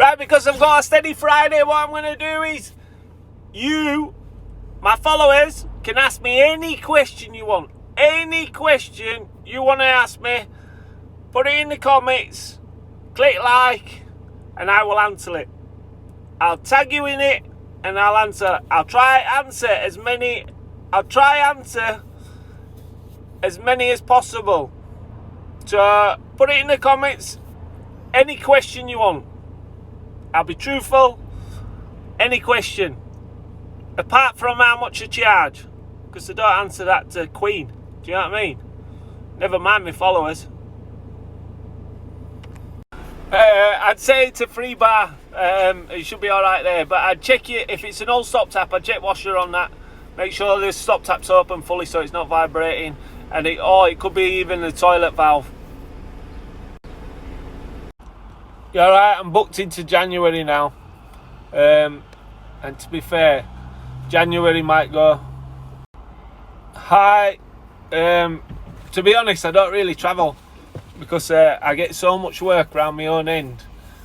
Right, because I've got a steady Friday, what I'm going to do is you, my followers, can ask me any question you want. Any question you want to ask me, put it in the comments, click like, and I will answer it. I'll tag you in it, and I'll answer. I'll try answer as many as possible. So put it in the comments, any question you want. I'll be truthful, any question. Apart from how much I charge, because I don't answer that to Queen. Do you know what I mean? Never mind my followers. I'd say it's a free bar. It should be alright there. But I'd check it. If it's an old stop tap, I'd check washer on that. Make sure the stop tap's open fully so it's not vibrating. And it could be even the toilet valve. Yeah, alright, I'm booked into January now. And to be fair, January might go. Hi. To be honest, I don't really travel because I get so much work around my own end.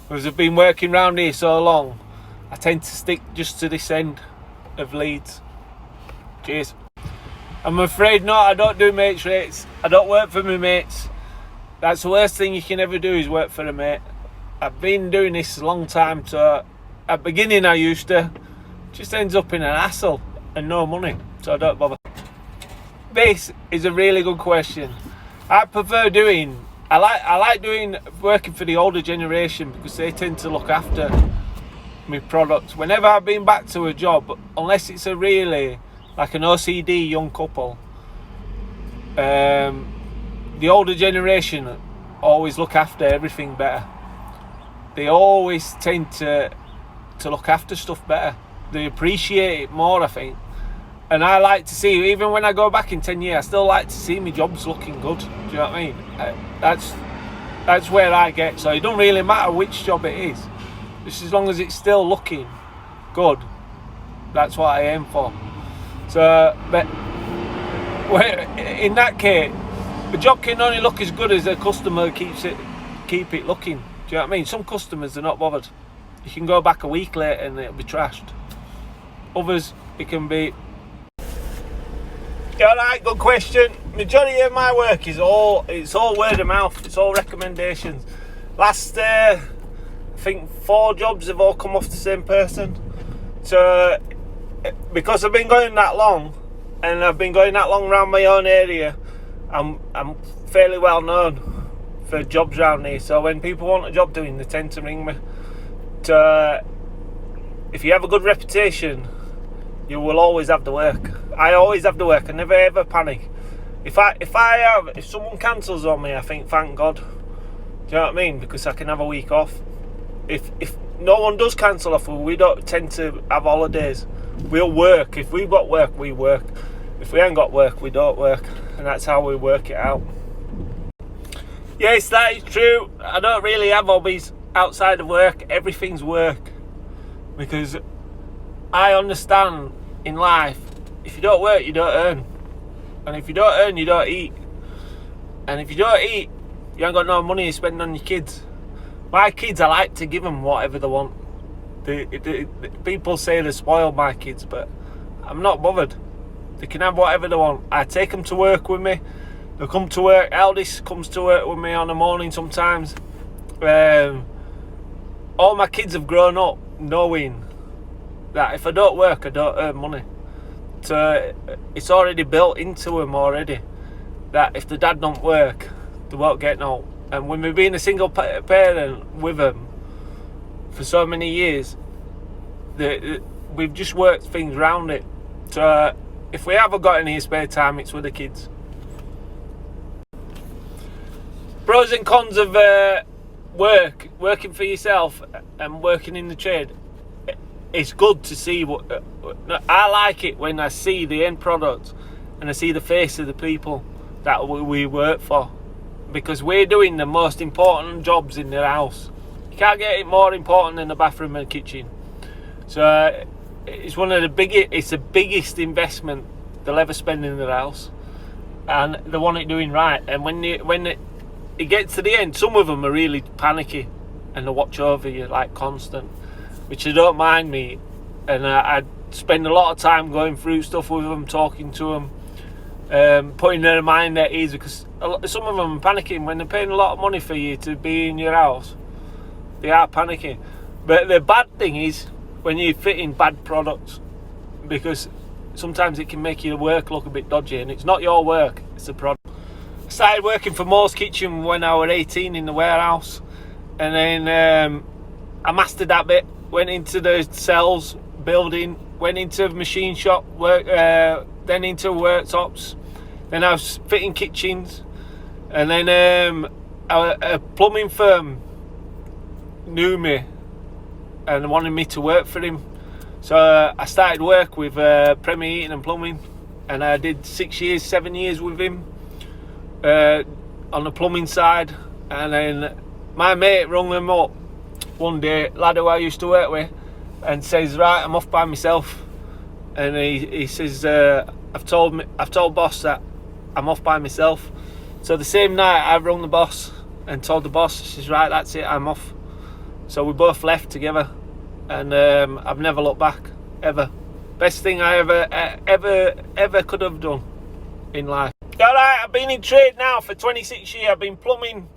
Because I've been working around here so long, I tend to stick just to this end of Leeds. Cheers. I'm afraid not, I don't do mates rates. I don't work for my mates. That's the worst thing you can ever do, is work for a mate. I've been doing this a long time, so at the beginning I used to. Just ends up in an hassle and no money, so I don't bother. This is a really good question. I prefer doing, I like doing working for the older generation because they tend to look after my products. Whenever I've been back to a job, unless it's a really like an OCD young couple, the older generation always look after everything better. They always tend to look after stuff better. They appreciate it more, I think. And I like to see, even when I go back in 10 years, I still like to see my jobs looking good. Do you know what I mean? That's where I get. So it don't really matter which job it is. Just as long as it's still looking good, that's what I aim for. So, but in that case, the job can only look as good as the customer keep it looking. Do you know what I mean? Some customers are not bothered. You can go back a week later and it'll be trashed. Others, it can be. Yeah, alright, good question. Majority of my work is all word of mouth. It's all recommendations. Last, I think 4 jobs have all come off the same person. So, because I've been going that long, and I've been going that long around my own area, I'm fairly well known for jobs around here. So when people want a job doing, they tend to ring me. So if you have a good reputation, you will always have the work. I always have the work. I never ever panic. If someone cancels on me, I think thank God. Do you know what I mean? Because I can have a week off. If no one does cancel off, we don't tend to have holidays. We'll work. If we've got work, we work. If we ain't got work, we don't work. And that's how we work it out. Yes, that is true. I don't really have hobbies outside of work. Everything's work. Because I understand in life, if you don't work, you don't earn. And if you don't earn, you don't eat. And if you don't eat, you ain't got no money to spend on your kids. My kids, I like to give them whatever they want. The people say they spoil my kids, but I'm not bothered. They can have whatever they want. I take them to work with me. They come to work. Eldest comes to work with me on the morning sometimes. All my kids have grown up knowing that if I don't work, I don't earn money. So it's already built into them already that if the dad don't work, they won't get no. And when we've been a single parent with them for so many years, we've just worked things around it. So if we haven't got any spare time, it's with the kids. Pros and cons of working for yourself and working in the trade. It's good to see what I like it when I see the end product and I see the face of the people that we work for, because we're doing the most important jobs in the house. You can't get it more important than the bathroom and kitchen. So it's one of the biggest. It's the biggest investment they'll ever spend in their house, and they want it doing right. And when it gets to the end, some of them are really panicky. and they watch over you like constant, which I don't mind me. And I spend a lot of time going through stuff with them, talking to them, putting their mind at ease, because some of them are panicking when they're paying a lot of money for you to be in your house. They are panicking. But the bad thing is when you fit in bad products, because sometimes it can make your work look a bit dodgy, and it's not your work, it's the product. I started working for Moore's Kitchen when I was 18 in the warehouse, and then I mastered that bit, went into the cells, building, went into the machine shop, then into worktops, then I was fitting kitchens, and then a plumbing firm knew me and wanted me to work for him. So I started work with Premier Heating and Plumbing, and I did 7 years with him on the plumbing side. And then my mate rung him up one day, lad who I used to work with, and says, right, I'm off by myself. And he says, I've told boss that I'm off by myself. So the same night I rung the boss and told the boss, she says, right, that's it, I'm off. So we both left together, and I've never looked back, ever. Best thing I ever could have done in life. Alright, I've been in trade now for 26 years. I've been plumbing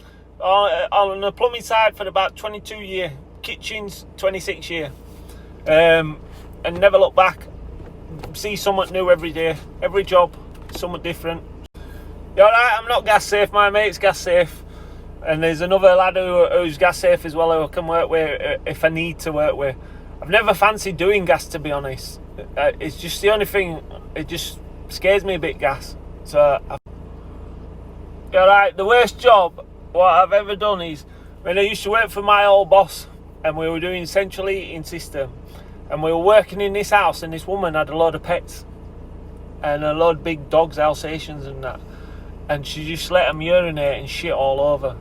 on the plumbing side for about 22 years. Kitchens, 26 years. And never look back. See something new every day. Every job, something different. Alright, I'm not gas safe. My mate's gas safe. And there's another lad who's gas safe as well, who I can work with if I need to work with. I've never fancied doing gas, to be honest. It's just the only thing, it just scares me a bit, gas. So, alright, the worst job what I've ever done is when I used to work for my old boss, and we were doing central heating system, and we were working in this house, and this woman had a load of pets and a load of big dogs, Alsatians and that, and she just let them urinate and shit all over.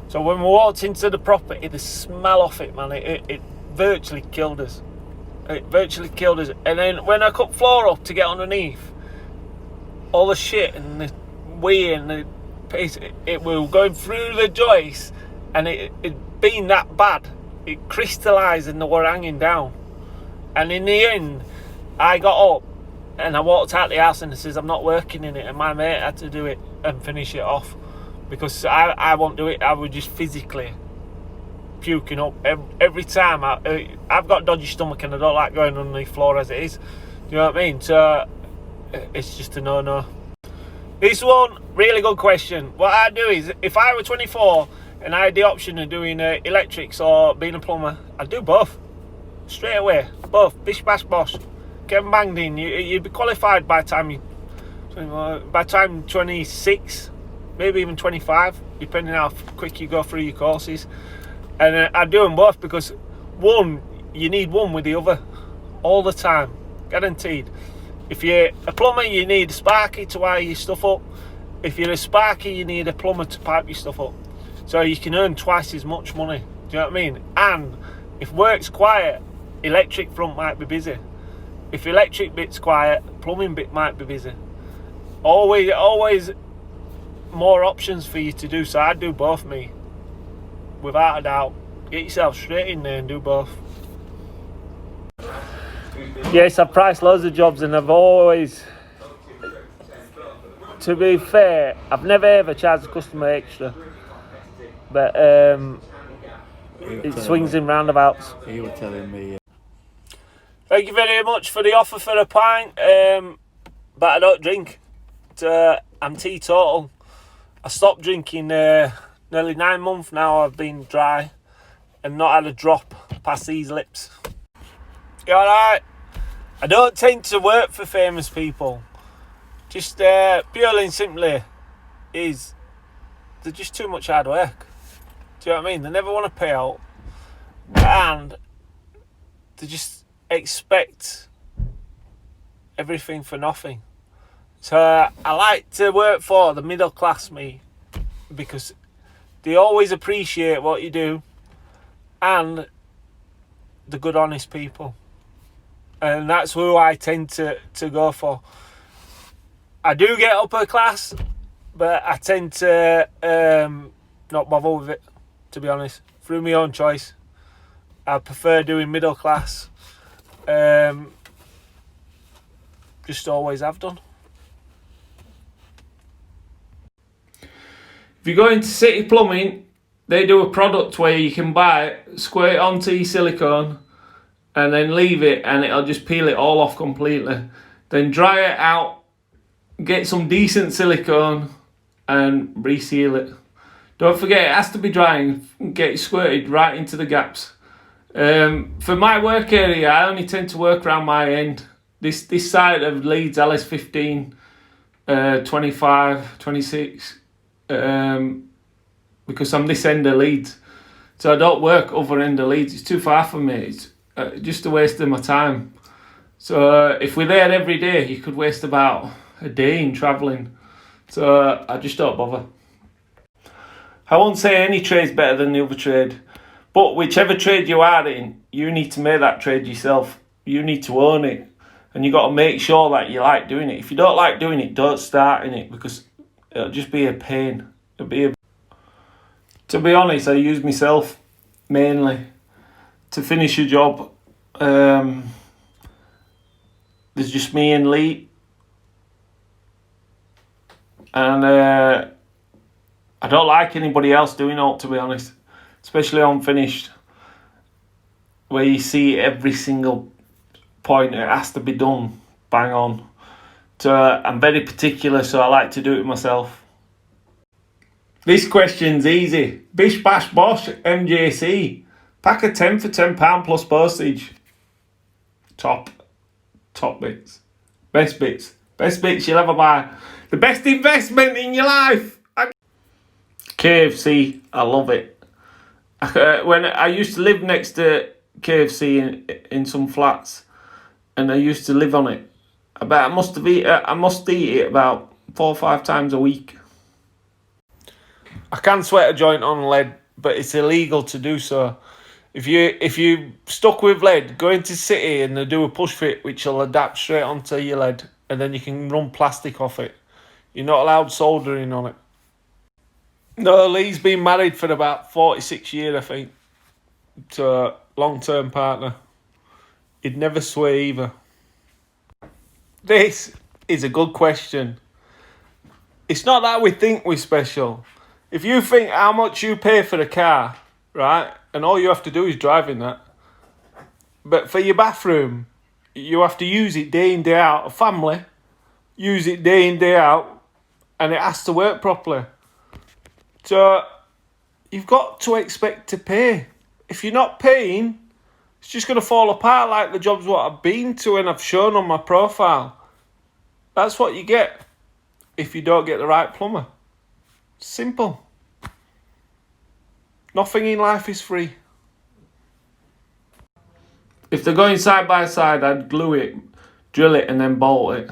So when we walked into the property, the smell off it, man, it virtually killed us. It virtually killed us. And then when I cut floor up to get underneath, all the shit and the wee and the piece, it was going through the joists, and it being that bad, it crystallised and they were hanging down. And in the end, I got up and I walked out the house, and I says, I'm not working in it, and my mate had to do it and finish it off, because I won't do it. I was just physically puking up every time. I've got a dodgy stomach, and I don't like going underneath floor as it is. Do you know what I mean? So it's just a no-no. This one, really good question. What I do is, if I were 24 and I had the option of doing electrics or being a plumber, I'd do both. Straight away. Both. Bish bash bosh. Get them banged in. You'd be qualified by time 26, maybe even 25, depending how quick you go through your courses. And I do them both, because one, you need one with the other all the time, guaranteed. If you're a plumber, you need a sparky to wire your stuff up. If you're a sparky, you need a plumber to pipe your stuff up. So you can earn twice as much money. Do you know what I mean? And if work's quiet, electric front might be busy. If electric bit's quiet, plumbing bit might be busy. Always more options for you to do. So I'd do both, me, without a doubt. Get yourself straight in there and do both. Yes, I've priced loads of jobs, and I've always, to be fair, I've never ever charged a customer extra, but it swings in roundabouts. You were telling me. Thank you very much for the offer for a pint, but I don't drink. I'm teetotal. I stopped drinking nearly 9 months now. I've been dry and not had a drop past these lips. You alright? I don't tend to work for famous people. Just purely and simply is they're just too much hard work. Do you know what I mean? They never want to pay out, and they just expect everything for nothing. So I like to work for the middle class, me, because they always appreciate what you do, and the good honest people. And that's who I tend to go for. I do get upper class, but I tend to not bother with it, to be honest. through my own choice. I prefer doing middle class. Just always have done. If you go into City Plumbing, they do a product where you can buy it, squirt it onto your silicone, and then leave it, and it'll just peel it all off completely. Then dry it out, get some decent silicone, and reseal it. Don't forget, it has to be drying. Get it squirted right into the gaps. For my work area, I only tend to work around my end. This side of Leeds, LS15, 25, 26, because I'm this end of Leeds. So I don't work other end of Leeds. It's too far for me. It's just a waste of my time. So if we're there every day, you could waste about a day in travelling. So I just don't bother. I won't say any trade's better than the other trade, but whichever trade you are in, you need to make that trade yourself. You need to own it, and you got to make sure that you like doing it. If you don't like doing it, don't start in it, because it'll just be a pain. To be honest, I use myself mainly to finish a job. There's just me and Lee, and I don't like anybody else doing it, to be honest, especially unfinished, where you see every single point, it has to be done bang on. So I'm very particular, so I like to do it myself. This question's easy. Bish bash bosh, MJC. Pack of 10 for £10 plus postage. Top bits. Best bits you'll ever buy. The best investment in your life. KFC, I love it. When I used to live next to KFC in some flats, and I used to live on it. I must eat it about 4 or 5 times a week. I can sweat a joint on lead, but it's illegal to do so. If you stuck with lead, go into City and they do a push fit which will adapt straight onto your lead, and then you can run plastic off it. You're not allowed soldering on it. No, Lee's been married for about 46 years, I think, to a long-term partner. He'd never sway either. This is a good question. It's not that we think we're special. If you think how much you pay for a car, right, and all you have to do is drive in that, but for your bathroom, you have to use it day in, day out. A family use it day in, day out, and it has to work properly. So you've got to expect to pay. If you're not paying, it's just going to fall apart like the jobs what I've been to and I've shown on my profile. That's what you get if you don't get the right plumber. Simple. Nothing in life is free. If they're going side by side, I'd glue it, drill it, and then bolt it.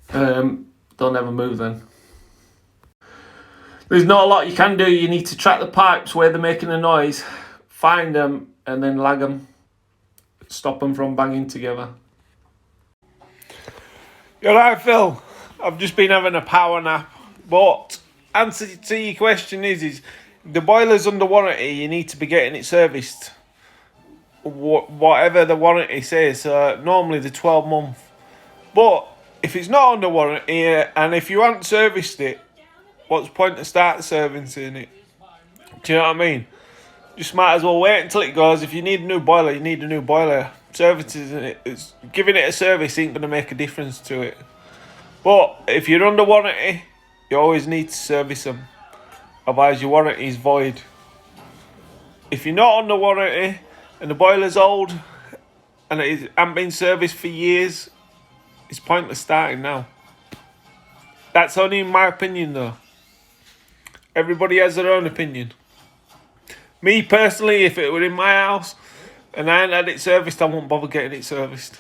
They'll never move then. There's not a lot you can do. You need to track the pipes where they're making a noise, find them, and then lag them. Stop them from banging together. You're right, Phil. I've just been having a power nap. But answer to your question is the boiler's under warranty. You need to be getting it serviced. Whatever the warranty says. Normally the 12 month. But if it's not under warranty and if you haven't serviced it, what's the point to start servicing it? Do you know what I mean? Just might as well wait until it goes. If you need a new boiler, you need a new boiler. Servicing it, giving it a service ain't going to make a difference to it. But if you're under warranty, you always need to service them. Otherwise your warranty is void. If you're not under warranty and the boiler's old and it hasn't been serviced for years, it's pointless starting now. That's only in my opinion though. Everybody has their own opinion. Me personally, if it were in my house and I hadn't had it serviced, I wouldn't bother getting it serviced.